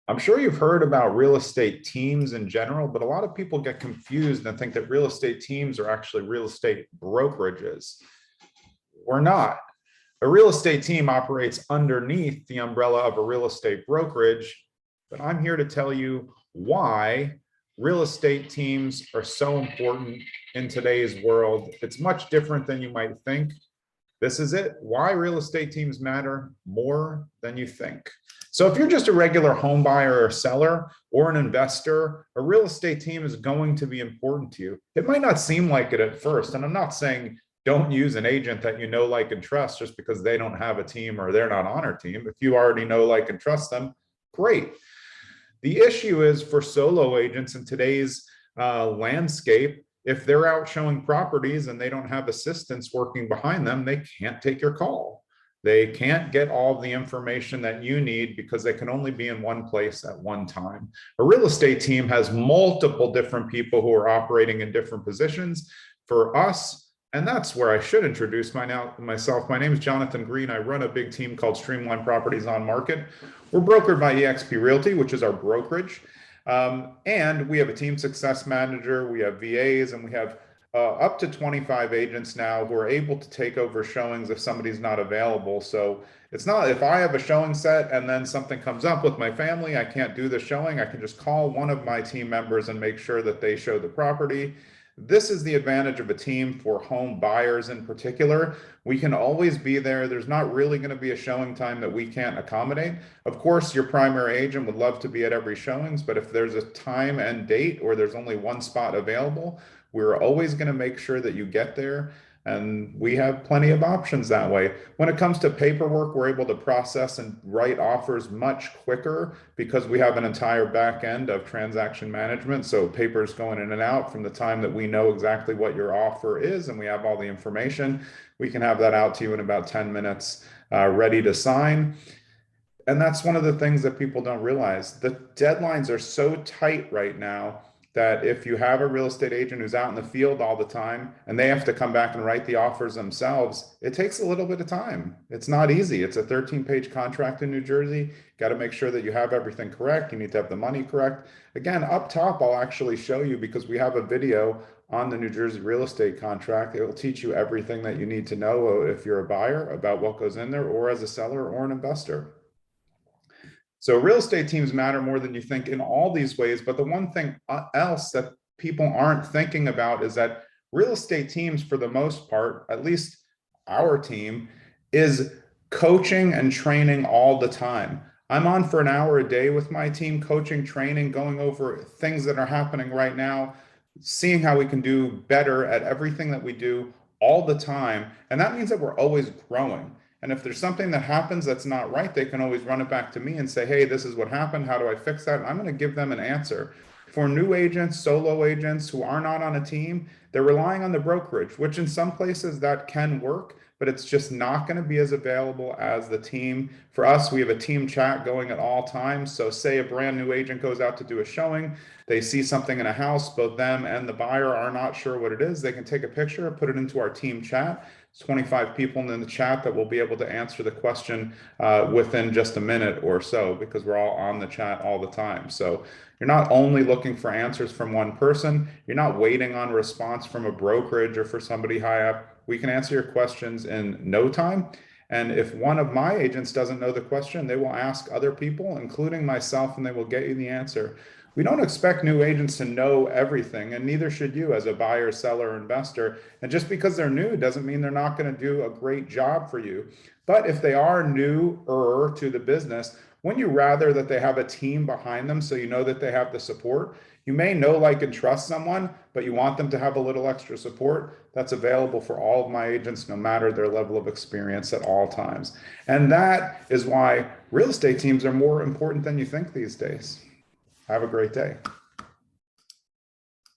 I'm sure you've heard about real estate teams in general, but a lot of people get confused and think that real estate teams are actually real estate brokerages. We're not. A real estate team operates underneath the umbrella of a real estate brokerage, but I'm here to tell you why real estate teams are so important in today's world. It's much different than you might think. This is it. Why real estate teams matter more than you think. So if you're just a regular home buyer or seller or an investor, a real estate team is going to be important to you. It might not seem like it at first. And I'm not saying don't use an agent that you know, like, and trust just because they don't have a team or they're not on our team. If you already know, like, and trust them, great. The issue is for solo agents in today's landscape, if they're out showing properties and they don't have assistants working behind them, they can't take your call. They can't get all the information that you need because they can only be in one place at one time. A real estate team has multiple different people who are operating in different positions. For us, and that's where I should introduce myself. My name is Jonathan Green. I run a big team called Streamline Properties on Market. We're brokered by eXp Realty, which is our brokerage. And we have a team success manager, we have VAs, and we have up to 25 agents now who are able to take over showings if somebody's not available. So it's not, if I have a showing set and then something comes up with my family, I can't do the showing, I can just call one of my team members and make sure that they show the property. This is the advantage of a team for home buyers in particular. We can always be there. There's not really going to be a showing time that we can't accommodate. Of course, your primary agent would love to be at every showings, but if there's a time and date or there's only one spot available, we're always going to make sure that you get there. And we have plenty of options that way. When it comes to paperwork, we're able to process and write offers much quicker because we have an entire back end of transaction management. So papers going in and out from the time that we know exactly what your offer is and we have all the information, we can have that out to you in about 10 minutes, ready to sign. And that's one of the things that people don't realize. The deadlines are so tight right now that if you have a real estate agent who's out in the field all the time and they have to come back and write the offers themselves, it takes a little bit of time. It's not easy. It's a 13-page contract in New Jersey. Got to make sure that you have everything correct. You need to have the money correct. Again, up top, I'll actually show you because we have a video on the New Jersey real estate contract. It will teach you everything that you need to know if you're a buyer about what goes in there or as a seller or an investor. So real estate teams matter more than you think in all these ways. But the one thing else that people aren't thinking about is that real estate teams, for the most part, at least our team, is coaching and training all the time. I'm on for an hour a day with my team, coaching, training, going over things that are happening right now, seeing how we can do better at everything that we do all the time. And that means that we're always growing. And if there's something that happens that's not right, they can always run it back to me and say, hey, this is what happened. How do I fix that? And I'm going to give them an answer. For new agents, solo agents who are not on a team, they're relying on the brokerage, which in some places that can work, but it's just not going to be as available as the team. For us, we have a team chat going at all times. So say a brand new agent goes out to do a showing, they see something in a house, both them and the buyer are not sure what it is. They can take a picture, put it into our team chat. 25 people in the chat that will be able to answer the question within just a minute or so because we're all on the chat all the time. So you're not only looking for answers from one person, you're not waiting on response from a brokerage or for somebody high up. We can answer your questions in no time. And if one of my agents doesn't know the question, they will ask other people, including myself, and they will get you the answer. We don't expect new agents to know everything, and neither should you as a buyer, seller, or investor. And just because they're new doesn't mean they're not going to do a great job for you. But if they are newer to the business, wouldn't you rather that they have a team behind them so you know that they have the support? You may know, like, and trust someone, but you want them to have a little extra support. That's available for all of my agents, no matter their level of experience at all times. And that is why real estate teams are more important than you think these days. Have a great day.